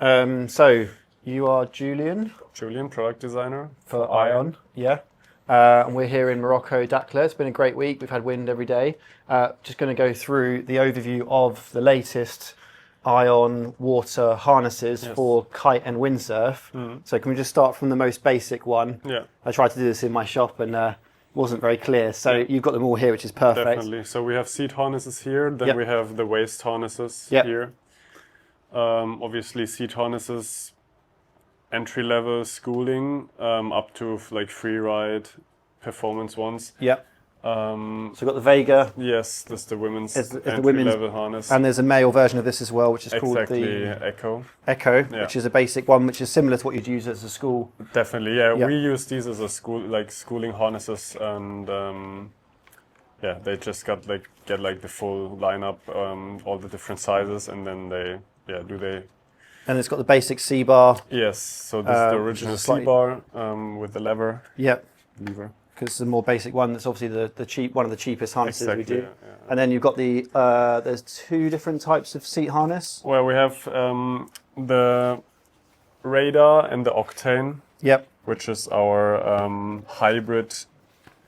So you are Julian? Julian, product designer for Ion. Yeah. And we're here in Morocco, Dakhla. It's been a great week. We've had wind every day. Just going to go through the overview of the latest Ion water harnesses for Kite and Windsurf. So can we just start from the most basic one? Yeah. I tried to do this in my shop and wasn't very clear. So you've got them all here, which is perfect. Definitely. So we have seat harnesses here, then we have the waist harnesses here. Obviously seat harnesses, entry-level schooling, up to like free ride performance ones. Yep. So we've got the Vega. Yes, this is the women's entry-level harness. And there's a male version of this as well, which is called the Echo, which is a basic one, which is similar to what you'd use as a school. Definitely, yeah. We use these as a schooling harnesses, and they just get the full lineup, all the different sizes, and then they do. And it's got the basic C-bar. Yes, so this is the original C-bar with the lever. Yep. Lever. Because it's the more basic one. That's obviously one of the cheapest harnesses we do. Yeah. And then you've got the there's two different types of seat harness. Well, we have the Radar and the Octane. Yep. Which is our hybrid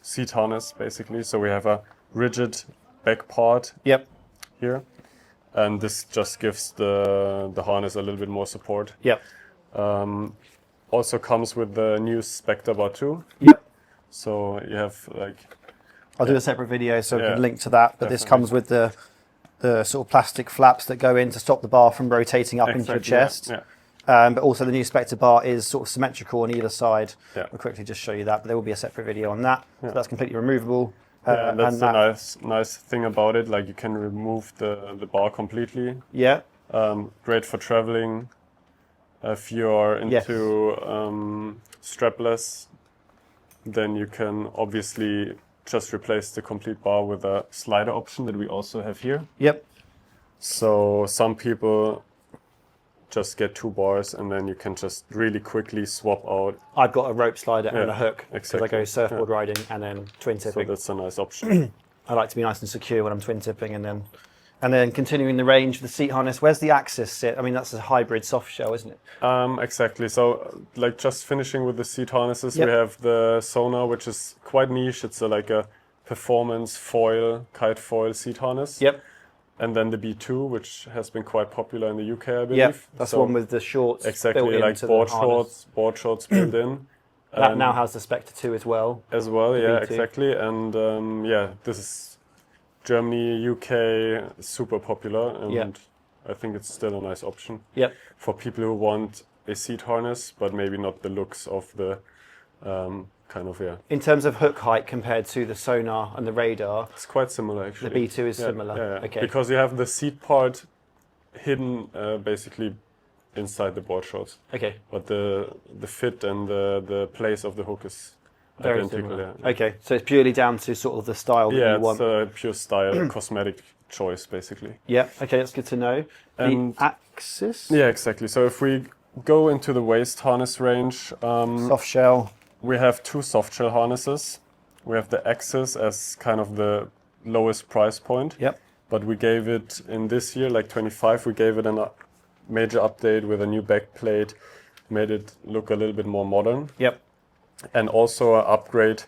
seat harness, basically. So we have a rigid back part. Yep. Here. And this just gives the harness a little bit more support. Yep. Also comes with the new Spectre bar 2. Yep. So you have I'll do a separate video so we can link to that. But this comes with the sort of plastic flaps that go in to stop the bar from rotating up into your chest. Yeah. But also the new Spectre bar is sort of symmetrical on either side. Yeah. I'll quickly just show you that, but there will be a separate video on that. So that's completely removable. That's the nice thing about it. Like you can remove the bar completely. Yeah. Great for traveling. If you're into strapless, then you can obviously just replace the complete bar with a slider option that we also have here. Yep. So some people just get 2 bars and then you can just really quickly swap out. I've got a rope slider and a hook because I go surfboard riding and then twin tipping. So that's a nice option. I like to be nice and secure when I'm twin tipping and then continuing the range of the seat harness. Where's the axis sit? I mean, that's a hybrid soft shell, isn't it? Exactly. So like just finishing with the seat harnesses, we have the Sonar, which is quite niche. It's like a performance foil, kite foil seat harness. Yep. And then the B2, which has been quite popular in the UK, I believe. Yep, that's one with the shorts exactly, built like into board shorts built in. That now has the Spectre 2 as well. Yeah, B2. Exactly. And this is Germany, UK, super popular, and I think it's still a nice option for people who want a seat harness, but maybe not the looks of the In terms of hook height compared to the Sonar and the Radar, it's quite similar actually. The B2 is similar. Yeah. Okay. Because you have the seat part hidden basically inside the board shorts. Okay. But the fit and the place of the hook is very identical. Similar. Yeah. Okay, so it's purely down to sort of the style that you want. Yeah, it's a pure style, cosmetic choice basically. Yeah, okay, that's good to know. And the axis? Yeah, exactly. So if we go into the waist harness range. Soft shell. We have 2 soft shell harnesses. We have the Axis as kind of the lowest price point. Yep. But we gave it in this year, like 25, we gave it a major update with a new back plate, made it look a little bit more modern. Yep. And also an upgrade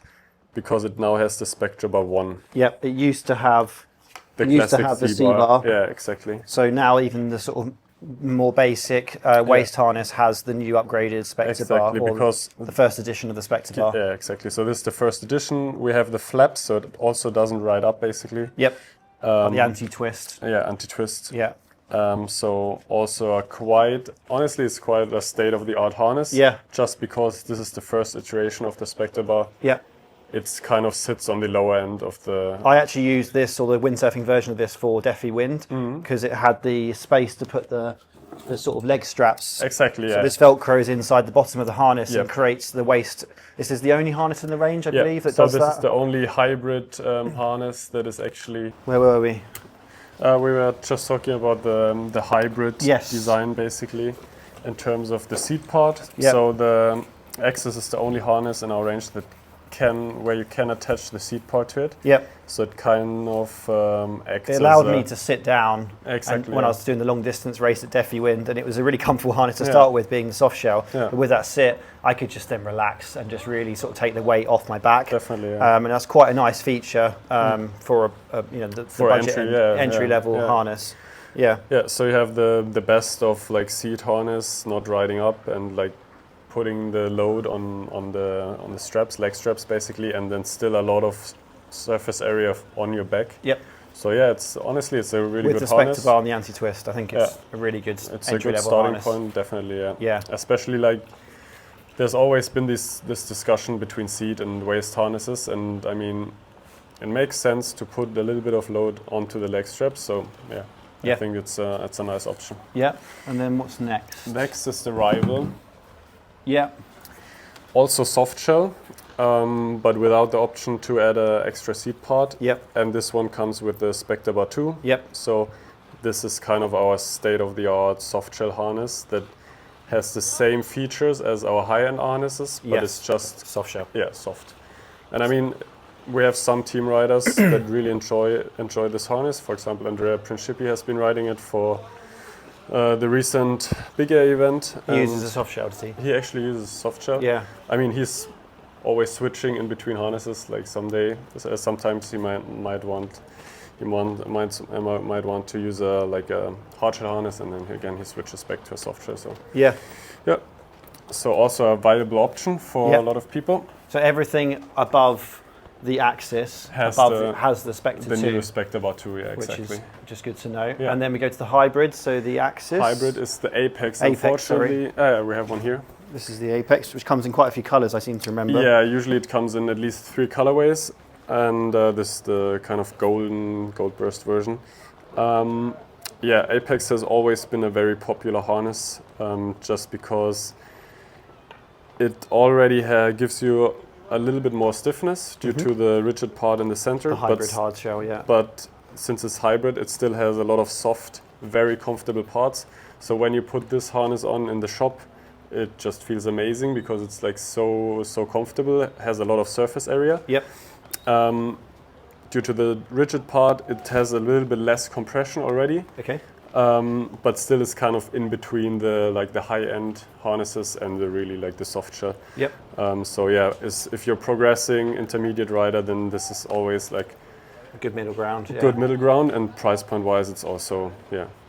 because it now has the Spectre bar 1. Yep. It used to have the C C-bar. Yeah, exactly. So now even the sort of more basic waist harness has the new upgraded Spectre bar, because the first edition of the Spectre bar. Yeah, exactly. So this is the first edition. We have the flaps, so it also doesn't ride up, basically. Yep. The anti-twist. Yeah, anti-twist. Yeah. So also honestly, it's quite a state-of-the-art harness. Yeah. Just because this is the first iteration of the Spectre bar. Yeah. It kind of sits on the lower end of the... I actually used this, or the windsurfing version of this, for Defi Wind, because it had the space to put the sort of leg straps. Exactly, So this Velcro is inside the bottom of the harness and creates the waist. This is the only harness in the range, I believe, that does that. So this is the only hybrid harness that is actually... Where were we? We were just talking about the hybrid design, basically, in terms of the seat part. Yep. So the Axis is the only harness in our range that where you can attach the seat part to it. Yep. So it kind of acts. It allowed me to sit down. Exactly. When I was doing the long distance race at Defi Wind, and it was a really comfortable harness to start with, being the soft shell. Yeah. But with that sit, I could just then relax and just really sort of take the weight off my back. Definitely. Yeah. And that's quite a nice feature for the budget entry level harness. Yeah. Yeah. So you have the best of like seat harness, not riding up and like putting the load on the straps, leg straps basically, and then still a lot of surface area on your back. Yep. So yeah, it's a really good harness. With the Spectre bar and the anti-twist, I think it's a really good entry level starting harness. point, definitely. Yeah. Yeah. Especially like there's always been this discussion between seat and waist harnesses, and I mean, it makes sense to put a little bit of load onto the leg straps. So yeah. I think it's a nice option. Yeah. And then what's next? Next is the Rival. Yeah. Also soft shell, but without the option to add an extra seat part. Yep. And this one comes with the Spectre Bar 2. Yep. So this is kind of our state-of-the-art soft shell harness that has the same features as our high-end harnesses, but it's just soft shell. Yeah, soft. And I mean, we have some team riders that really enjoy this harness. For example, Andrea Principi has been riding it for the recent Vega event. He uses a soft shell, does he? He actually uses soft shell. Yeah. I mean, he's always switching in between harnesses. Like sometimes he might want to use a hardshell harness, and then again he switches back to a soft shell. So yeah. So also a viable option for a lot of people. So everything above the axis has the Spectre 2. The new Spectre Bar 2, yeah, exactly. Which is just good to know. Yeah. And then we go to the hybrid, so the axis. Hybrid is the Apex, unfortunately. We have one here. This is the Apex, which comes in quite a few colours, I seem to remember. Yeah, usually it comes in at least 3 colorways, and this is the kind of gold burst version. Apex has always been a very popular harness, just because it already gives you a little bit more stiffness due to the rigid part in the center. The hybrid hard shell, yeah. But since it's hybrid, it still has a lot of soft, very comfortable parts. So when you put this harness on in the shop, it just feels amazing because it's like so comfortable. It has a lot of surface area. Yep. Due to the rigid part, it has a little bit less compression already. Okay. But still is kind of in between the high-end harnesses and the soft shell. Yep. If you're progressing intermediate rider, then this is always like a good middle ground. Good middle ground, and price point wise, it's also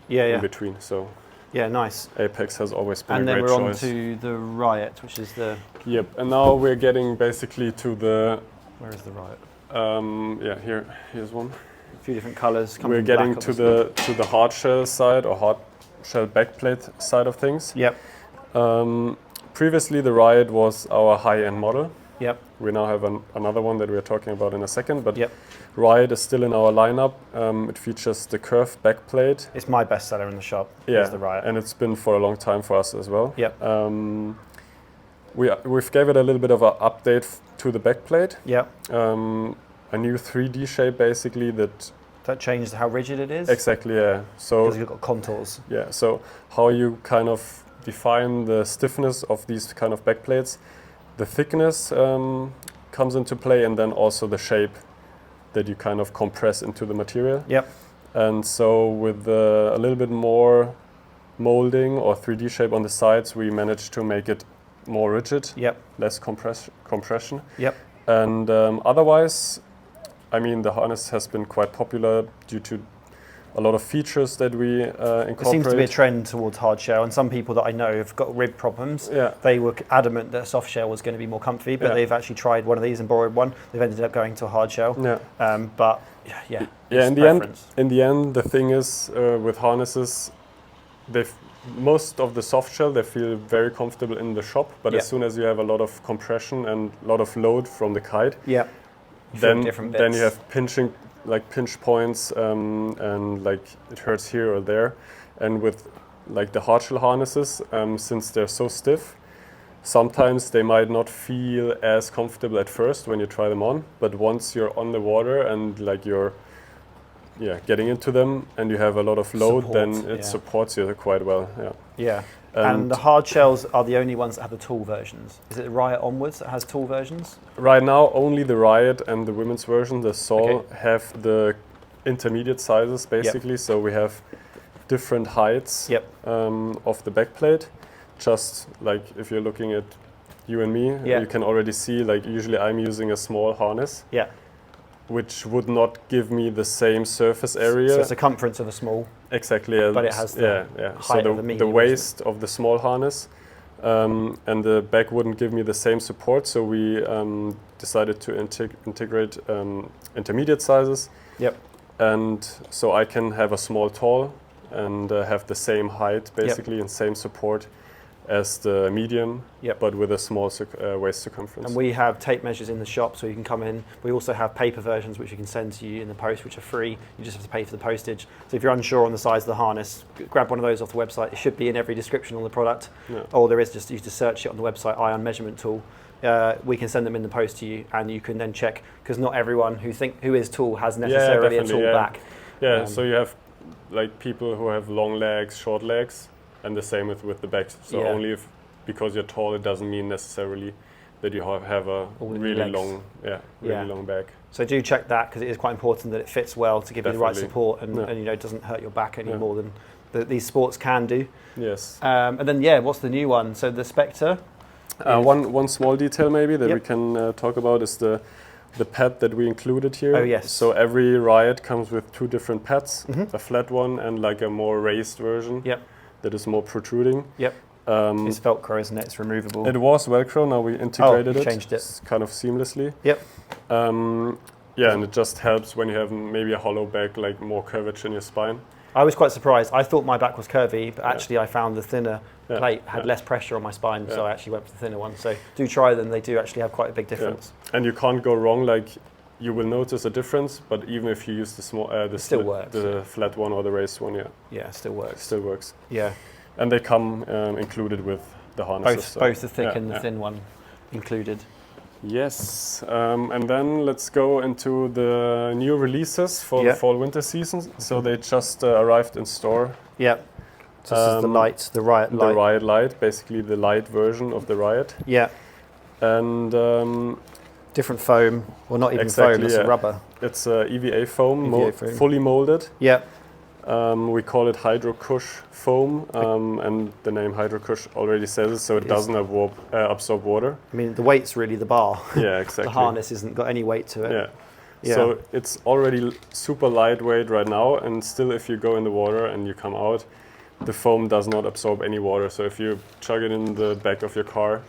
in between. So yeah, nice. Apex has always been a great choice. And then we're on to the Riot, which is the. Yep. And now we're getting basically to the. Where is the Riot? Here's one. A few different colours. We're getting to the hard shell side, or hard shell backplate side of things. Yep. Previously, the Riot was our high-end model. Yep. We now have another one that we're talking about in a second, but yep. Riot is still in our lineup. It features the curved backplate. It's my best seller in the shop. Yeah, the Riot, and it's been for a long time for us as well. Yep. We've gave it a little bit of an update to the backplate. Yep. A new 3D shape, basically, that changed how rigid it is? Exactly, yeah. So because you've got contours. Yeah, so how you kind of define the stiffness of these kind of backplates, the thickness comes into play, and then also the shape that you kind of compress into the material. Yep. And so with a little bit more molding or 3D shape on the sides, we managed to make it more rigid, yep. less compression. Yep. And otherwise, I mean, the harness has been quite popular due to a lot of features that we incorporate. There seems to be a trend towards hard shell, and some people that I know have got rib problems. Yeah. They were adamant that a soft shell was going to be more comfy, but they've actually tried one of these and borrowed one. They've ended up going to a hard shell. Yeah. In the end, the thing is with harnesses, most of the soft shell, they feel very comfortable in the shop, but as soon as you have a lot of compression and a lot of load from the Kite, then you have pinch points, and like it hurts here or there. And with like the hardshell harnesses, since they're so stiff, sometimes they might not feel as comfortable at first when you try them on, but once you're on the water and like you're getting into them and you have a lot of load, then it supports you quite well. And the Hardshells are the only ones that have the tall versions. Is it Riot onwards that has tall versions? Right now, only the Riot and the women's version, the Sol, have the intermediate sizes basically. So we have different heights of the backplate. Just like if you're looking at you and me, you can already see, like usually I'm using a small harness. Yeah. Which would not give me the same surface area. So it's the circumference of a small. Exactly. But it has the height of the medium. The waist of the small harness and the back wouldn't give me the same support. So we decided to integrate intermediate sizes. Yep. And so I can have a small tall and have the same height basically and same support as the medium, but with a small waist circumference. And we have tape measures in the shop, so you can come in. We also have paper versions which you can send to you in the post, which are free. You just have to pay for the postage. So if you're unsure on the size of the harness, grab one of those off the website. It should be in every description on the product. Or there is, just you just search it on the website, ion measurement tool. We can send them in the post to you, and you can then check, because not everyone who is tall has necessarily a tall back. So you have like people who have long legs, short legs. And the same with the backs. So only because you're tall, it doesn't mean necessarily that you have a really long, long back. So do check that, because it is quite important that it fits well to give you the right support and it doesn't hurt your back any more than these sports can do. Yes. And then what's the new one? So the Spectre. One small detail maybe that we can talk about is the pad that we included here. Oh yes. So every Riot comes with two different pads, a flat one and like a more raised version. Yep. That is more protruding. Yep. It's Velcro, isn't it? It's removable. It was Velcro. Now we integrated it. Changed it. Kind of seamlessly. Yep. And it just helps when you have maybe a hollow back, like more curvature in your spine. I was quite surprised. I thought my back was curvy, but actually I found the thinner plate had less pressure on my spine, so I actually went for the thinner one. So do try them. They do actually have quite a big difference. Yeah. And you can't go wrong. Like you will notice a difference, but even if you use the small, the flat one or the raised one, it still works. Still works. Yeah. And they come included with the harnesses. Both the thick and the thin one included. Yes, and then let's go into the new releases for the fall-winter season. So they just arrived in store. Yeah. So this is the Lite, the Riot Lite. The Riot Lite, basically the light version of the Riot. Yeah. And different foam, well not even foam, it's rubber. It's EVA foam, fully molded. Yeah. We call it Hydro Cush foam, and the name Hydro Cush already says it, so it doesn't absorb water. I mean, the weight's really the bar. Yeah, exactly. The harness hasn't got any weight to it. Yeah. So it's already super lightweight right now, and still if you go in the water and you come out, the foam does not absorb any water. So if you chug it in the back of your car,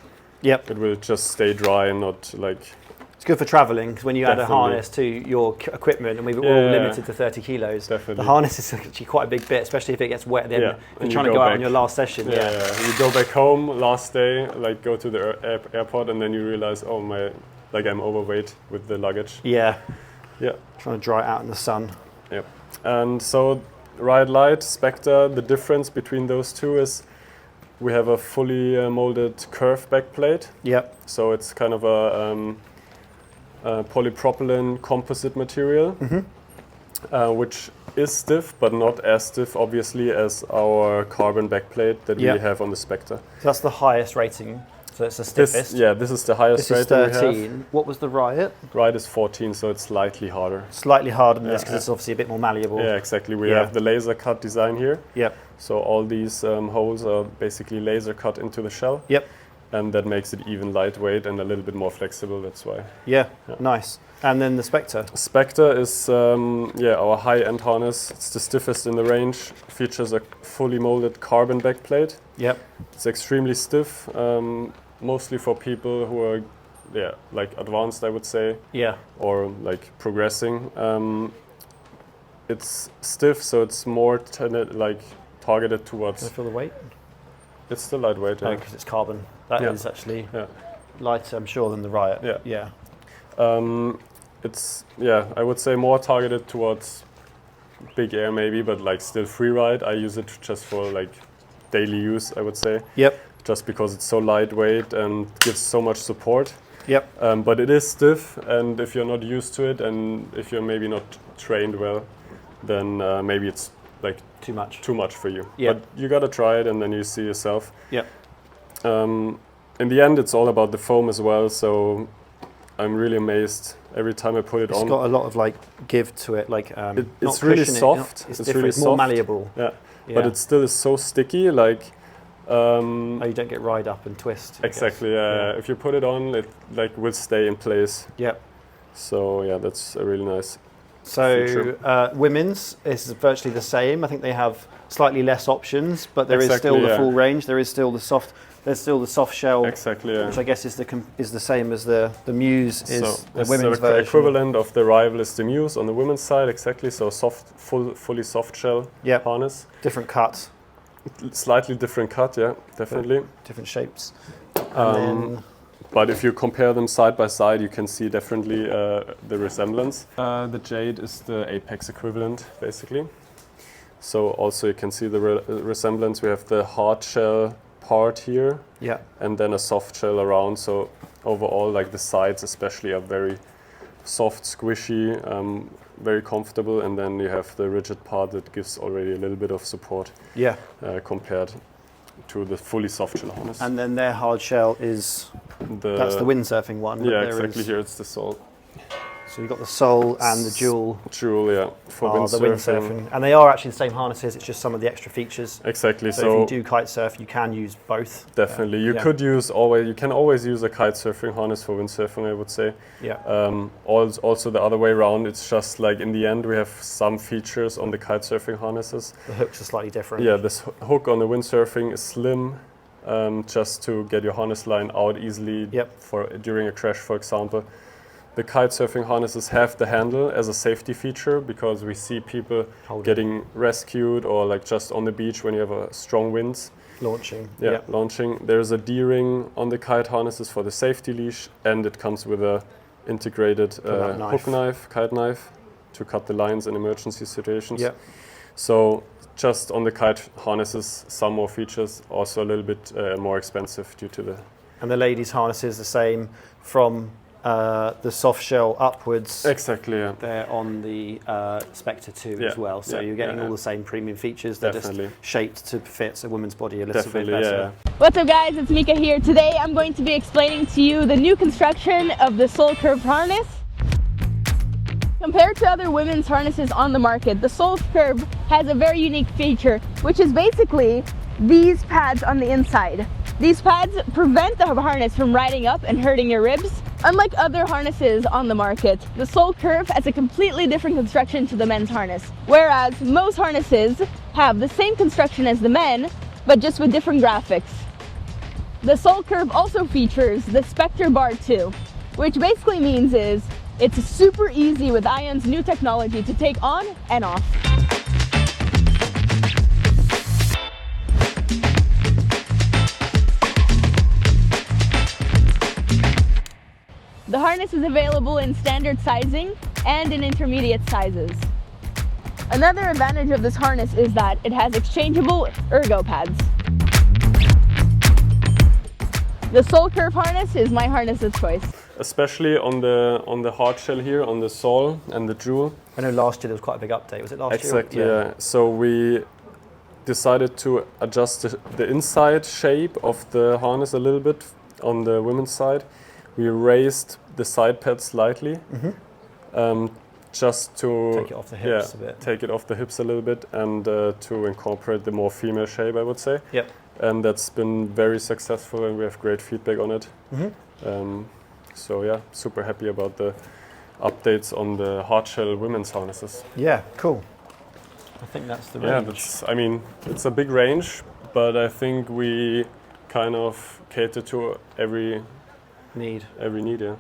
it will just stay dry and not like... It's good for travelling, because when you add a harness to your equipment, and we were all limited to 30 kilos, the harness is actually quite a big bit, especially if it gets wet at the end. If you're trying to go out on your last session. You go back home last day, like go to the airport, and then you realize, I'm overweight with the luggage. Yeah. Trying to dry it out in the sun. Yep. And so Riot Lite, Spectre, the difference between those two is we have a fully molded curved backplate. Yep. So it's kind of a polypropylene composite material, which is stiff, but not as stiff, obviously, as our carbon backplate that we have on the Spectre. So that's the highest rating. So it's the stiffest. This is the highest rating. This is 13. We have. What was the Riot? Riot is 14, so it's slightly harder. Slightly harder than this, because it's obviously a bit more malleable. Yeah, exactly. We have the laser cut design here. Yep. So all these holes are basically laser cut into the shell. Yep. And that makes it even lightweight and a little bit more flexible, that's why. Yeah, nice. And then the Spectre? Spectre is our high-end harness. It's the stiffest in the range. Features a fully molded carbon backplate. Yep. It's extremely stiff, mostly for people who are advanced, I would say. Yeah. Or like progressing. It's stiff, so it's more targeted towards... Can I feel the weight? It's still lightweight, because it's carbon. That is actually lighter, I'm sure, than the Riot. Yeah. It's I would say more targeted towards big air maybe, but still free ride. I use it just for daily use, I would say. Yep. Just because it's so lightweight and gives so much support. Yep. But it is stiff, and if you're not used to it, and if you're maybe not trained well, then maybe it's too much for you. Yeah. But you gotta try it and then you see yourself. Yeah. In the end, it's all about the foam as well. So I'm really amazed every time I put it on. It's got a lot of like give to it. Like it's really soft. It's really soft. More malleable. Yeah. But it still is so sticky. Like. You don't get ride up and twist. Exactly. Yeah. If you put it on, it like will stay in place. Yep. So yeah, that's a really nice. So women's is virtually the same. I think they have slightly less options, but there is still the full range. There is still the soft. There's still the soft shell, which I guess is the same as the Muse is the women's the version. Equivalent of the rival is the Muse on the women's side, exactly. So fully soft shell harness. Different cut. Slightly different cut, yeah, definitely. Different shapes. But if you compare them side by side, you can see definitely the resemblance. The Jade is the Apex equivalent, basically. So also you can see the resemblance. We have the hard shell part here, and then a soft shell around. So overall, like the sides especially are very soft, squishy, very comfortable, and then you have the rigid part that gives already a little bit of support. Compared to the fully soft shell harness. And then their hard shell is that's the windsurfing one. Yeah, exactly. Here it's the sole. So you've got the sole and the jewel. For windsurfing. And they are actually the same harnesses, it's just some of the extra features. Exactly. So if you do kite surf, you can use both. Definitely. You can always use a kite surfing harness for windsurfing, I would say. Also the other way around, it's just like in the end we have some features on the kite surfing harnesses. The hooks are slightly different. Yeah, this hook on the windsurfing is slim, just to get your harness line out easily during a crash, for example. The kite surfing harnesses have the handle as a safety feature because we see people getting rescued or like just on the beach when you have a strong winds. Launching. Launching. There's a D-ring on the kite harnesses for the safety leash, and it comes with a integrated hook knife, kite knife, to cut the lines in emergency situations. So just on the kite harnesses, some more features, also a little bit more expensive due to the... And the ladies' harness is the same from the soft shell upwards. Exactly, yeah. They're on the Spectre 2 as well, so you're getting all the same premium features. They're just shaped to fit a woman's body a little bit better. What's up guys, it's Mika here. Today I'm going to be explaining to you the new construction of the Soul Curve harness. Compared to other women's harnesses on the market, the Soul Curve has a very unique feature, which is basically these pads on the inside. These pads prevent the harness from riding up and hurting your ribs. Unlike other harnesses on the market, the Soul Curve has a completely different construction to the men's harness. Whereas most harnesses have the same construction as the men, but just with different graphics. The Soul Curve also features the Spectre Bar 2, which basically means it's super easy with Ion's new technology to take on and off. The harness is available in standard sizing and in intermediate sizes. Another advantage of this harness is that it has exchangeable ergo pads. The Soul Curve harness is my harness of choice. Especially on the hard shell here, on the sole and the jewel. I know last year there was quite a big update. Was it last year? Exactly, yeah. So we decided to adjust the inside shape of the harness a little bit on the women's side. We raised the side pads slightly, just to take it off the hips a bit. Take it off the hips a little bit, and to incorporate the more female shape, I would say. And that's been very successful, and we have great feedback on it. So yeah, super happy about the updates on the hardshell women's harnesses. Yeah, cool. I think that's the range. Yeah, I mean, it's a big range, but I think we kind of cater to every need, yeah.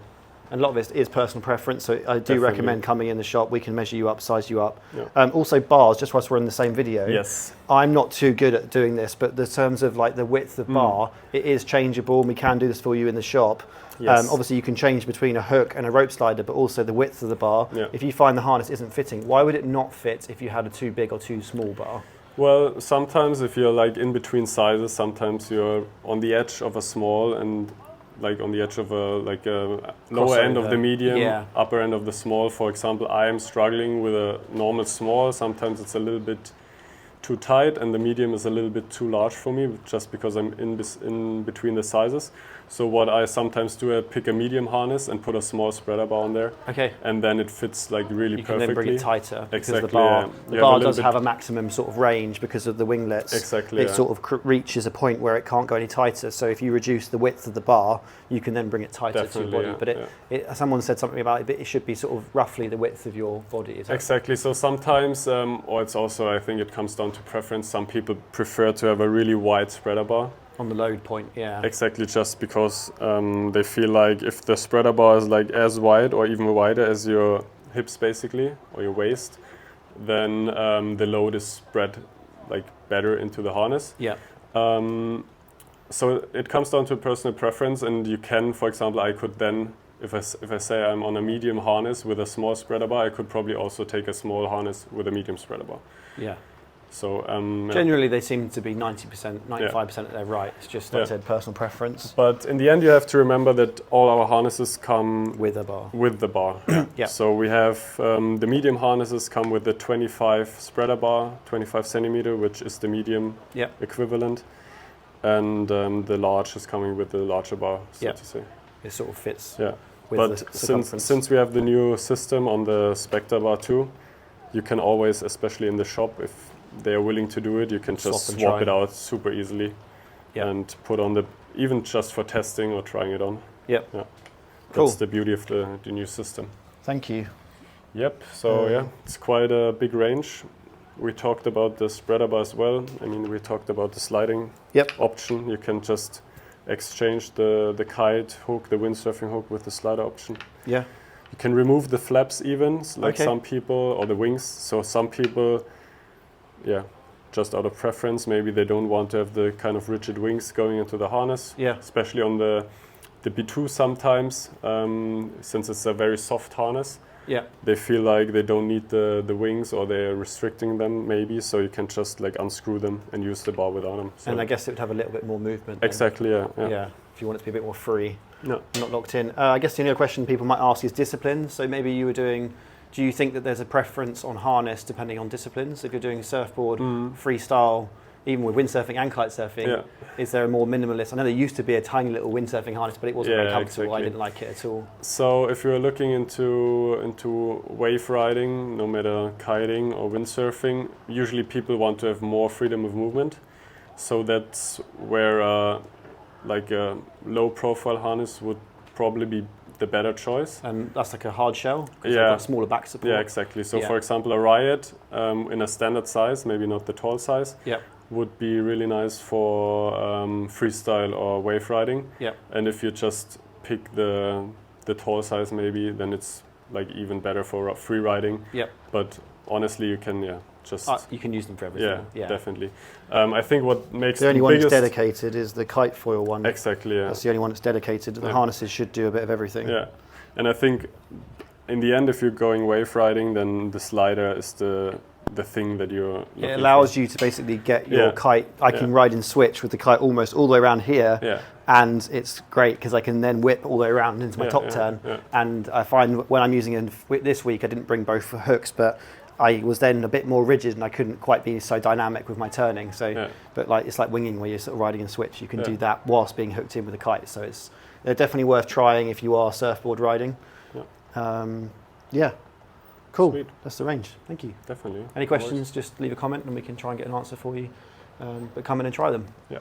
And a lot of it is personal preference, so I do recommend coming in the shop. We can measure you up, size you up. Also bars, just whilst we're in the same video. I'm not too good at doing this, but in terms of like the width of bar, it is changeable, and we can do this for you in the shop. Obviously you can change between a hook and a rope slider, but also the width of the bar. If you find the harness isn't fitting, why would it not fit if you had a too big or too small bar? Well, sometimes if you're like in between sizes, sometimes you're on the edge of a small and like on the edge of a lower end of the medium, upper end of the small. For example, I am struggling with a normal small. Sometimes it's a little bit too tight, and the medium is a little bit too large for me, just because I'm in between the sizes. So what I sometimes do, I pick a medium harness and put a small spreader bar on there. Okay. And then it fits like really perfectly. You can then bring it tighter because Exactly, the bar does have a maximum sort of range because of the winglets. Exactly. It sort of reaches a point where it can't go any tighter. So if you reduce the width of the bar, you can then bring it tighter to your body. But someone said something about it, but it should be sort of roughly the width of your body. Exactly. So sometimes, or it's also, I think it comes down to preference. Some people prefer to have a really wide spreader bar. On the load point, yeah. Exactly, just because they feel like if the spreader bar is like as wide or even wider as your hips basically, or your waist, then the load is spread like better into the harness. Yeah. So it comes down to personal preference, and you can, for example, I could then, if I say I'm on a medium harness with a small spreader bar, I could probably also take a small harness with a medium spreader bar. Yeah. So generally, they seem to be 90%, 95% they're right. It's just, like I said, personal preference. But in the end, you have to remember that all our harnesses come with a bar. With the bar. Yeah. So we have the medium harnesses come with the 25 spreader bar, 25 centimeter, which is the medium equivalent, and the large is coming with the larger bar, so to say. It sort of fits. Yeah. With but since we have the new system on the Spectre bar too, you can always, especially in the shop, if they are willing to do it, you can just swap it out super easily and put on the, even just for testing or trying it on. Yep. Yeah. Cool. That's the beauty of the new system. Thank you. Yep. So it's quite a big range. We talked about the spreader bar as well. I mean, we talked about the sliding option. You can just exchange the kite hook, the windsurfing hook with the slider option. Yeah. You can remove the flaps even, like some people, or the wings. So some people, just out of preference, maybe they don't want to have the kind of rigid wings going into the harness. Yeah. Especially on the B2 sometimes, since it's a very soft harness. Yeah. They feel like they don't need the wings, or they're restricting them maybe, so you can just like unscrew them and use the bar without them. So. And I guess it would have a little bit more movement. Exactly, yeah. If you want it to be a bit more free, not locked in. I guess the only other question people might ask is discipline. So maybe you were doing, do you think that there's a preference on harness depending on disciplines? If you're doing surfboard, freestyle, even with windsurfing and kite surfing, is there a more minimalist? I know there used to be a tiny little windsurfing harness, but it wasn't very comfortable. Exactly. I didn't like it at all. So if you're looking into wave riding, no matter kiting or windsurfing, usually people want to have more freedom of movement. So that's where like a low profile harness would probably be the better choice. And that's like a hard shell? Because they've got smaller back support. Yeah, exactly. So for example, a Riot in a standard size, maybe not the tall size, would be really nice for freestyle or wave riding. And if you just pick the tall size maybe, then it's like even better for free riding. But honestly, you can just you can use them for everything. Yeah, definitely. I think what makes the only one that's dedicated is the kite foil one. Exactly. Yeah. That's the only one that's dedicated. The harnesses should do a bit of everything. Yeah, and I think in the end, if you're going wave riding, then the slider is the thing that you're looking It allows you to basically get your kite. I can ride in switch with the kite almost all the way around here, and it's great because I can then whip all the way around into my top turn. And I find when I'm using it this week, I didn't bring both hooks, but I was then a bit more rigid and I couldn't quite be so dynamic with my turning. So, but like it's like winging where you're sort of riding in switch. You can do that whilst being hooked in with a kite. So they're definitely worth trying if you are surfboard riding. Cool. Sweet. That's the range. Thank you. Definitely. Any questions? Just leave a comment and we can try and get an answer for you. But come in and try them. Yeah.